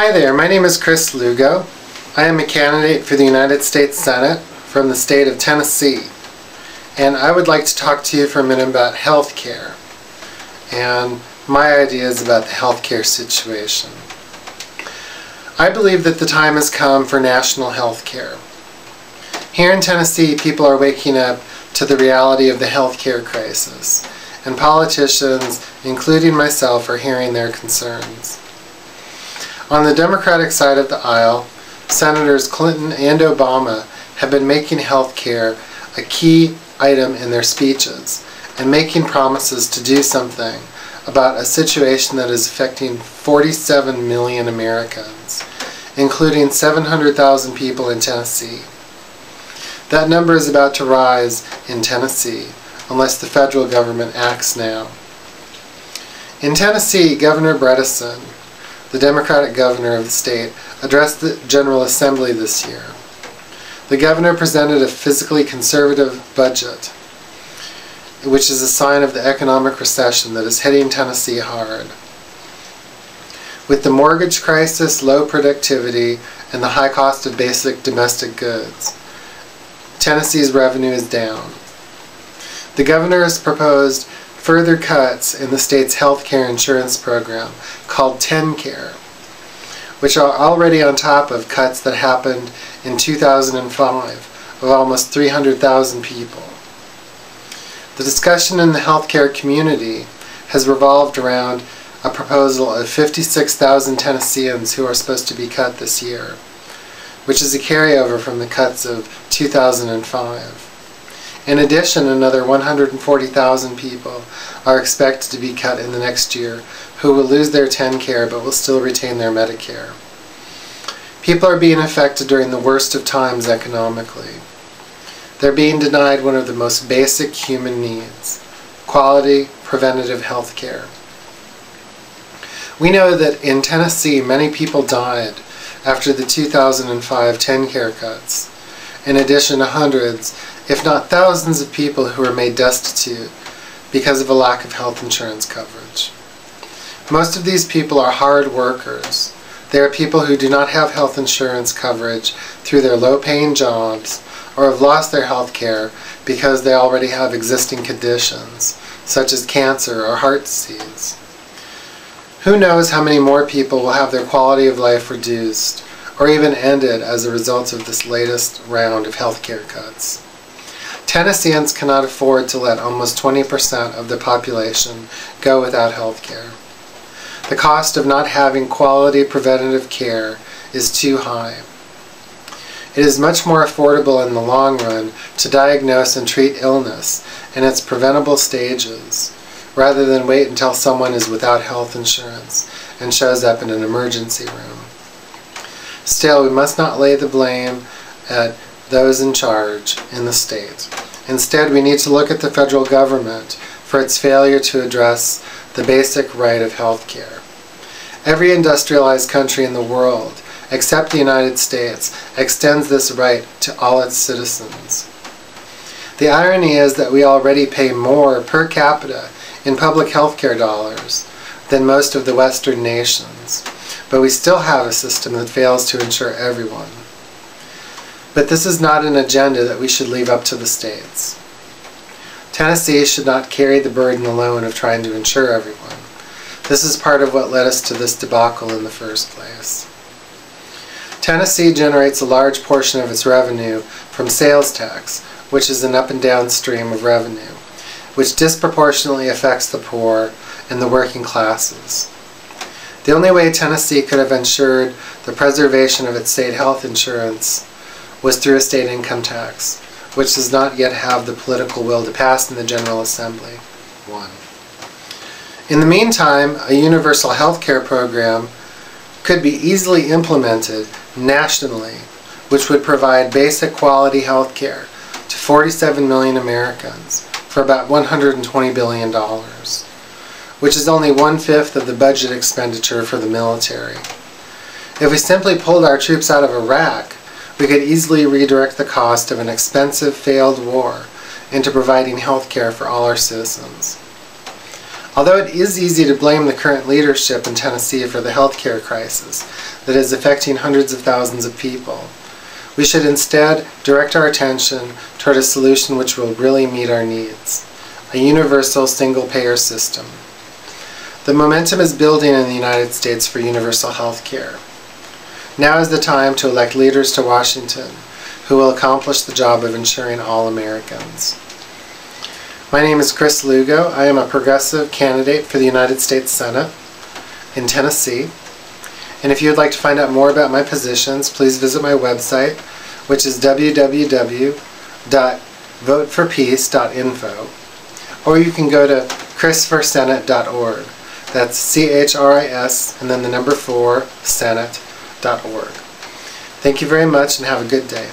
Hi there, my name is Chris Lugo. I am a candidate for the United States Senate from the state of Tennessee. And I would like to talk to you for a minute about health care and my ideas about the health care situation. I believe that the time has come for national health care. Here in Tennessee, people are waking up to the reality of the health care crisis, and politicians, including myself, are hearing their concerns. On the Democratic side of the aisle, Senators Clinton and Obama have been making health care a key item in their speeches and making promises to do something about a situation that is affecting 47 million Americans, including 700,000 people in Tennessee. That number is about to rise in Tennessee unless the federal government acts now. In Tennessee, Governor Bredesen, the Democratic governor of the state, addressed the General Assembly this year. The governor presented a fiscally conservative budget, which is a sign of the economic recession that is hitting Tennessee hard. With the mortgage crisis, low productivity, and the high cost of basic domestic goods, Tennessee's revenue is down. The governor has proposed further cuts in the state's health care insurance program called TennCare, which are already on top of cuts that happened in 2005 of almost 300,000 people. The discussion in the healthcare community has revolved around a proposal of 56,000 Tennesseans who are supposed to be cut this year, which is a carryover from the cuts of 2005. In addition, another 140,000 people are expected to be cut in the next year who will lose their TennCare but will still retain their Medicare. People are being affected during the worst of times economically. They're being denied one of the most basic human needs: quality, preventative health care. We know that in Tennessee many people died after the 2005 TennCare cuts. In addition to hundreds, if not thousands of people who were made destitute because of a lack of health insurance coverage. Most of these people are hard workers. They are people who do not have health insurance coverage through their low-paying jobs or have lost their health care because they already have existing conditions, such as cancer or heart disease. Who knows how many more people will have their quality of life reduced or even ended as a result of this latest round of health care cuts. Tennesseans cannot afford to let almost 20% of the population go without health care. The cost of not having quality preventative care is too high. It is much more affordable in the long run to diagnose and treat illness in its preventable stages, rather than wait until someone is without health insurance and shows up in an emergency room. Still, we must not lay the blame at those in charge in the state. Instead, we need to look at the federal government for its failure to address the basic right of health care. Every industrialized country in the world, except the United States, extends this right to all its citizens. The irony is that we already pay more per capita in public health care dollars than most of the Western nations, but we still have a system that fails to insure everyone. But this is not an agenda that we should leave up to the states. Tennessee should not carry the burden alone of trying to insure everyone. This is part of what led us to this debacle in the first place. Tennessee generates a large portion of its revenue from sales tax, which is an up and down stream of revenue, which disproportionately affects the poor and the working classes. The only way Tennessee could have ensured the preservation of its state health insurance was through a state income tax, which does not yet have the political will to pass in the General Assembly. 1. In the meantime, a universal health care program could be easily implemented nationally, which would provide basic quality health care to 47 million Americans for about $120 billion, which is only 1/5 of the budget expenditure for the military. If we simply pulled our troops out of Iraq, we could easily redirect the cost of an expensive failed war into providing health care for all our citizens. Although it is easy to blame the current leadership in Tennessee for the healthcare crisis that is affecting hundreds of thousands of people, we should instead direct our attention toward a solution which will really meet our needs: a universal single-payer system. The momentum is building in the United States for universal health care. Now is the time to elect leaders to Washington who will accomplish the job of ensuring all Americans. My name is Chris Lugo. I am a progressive candidate for the United States Senate in Tennessee. And if you would like to find out more about my positions, please visit my website, which is www.voteforpeace.info. Or you can go to chrisforsenate.org. That's CHRIS and then the number 4, Senate.org. Thank you very much and have a good day.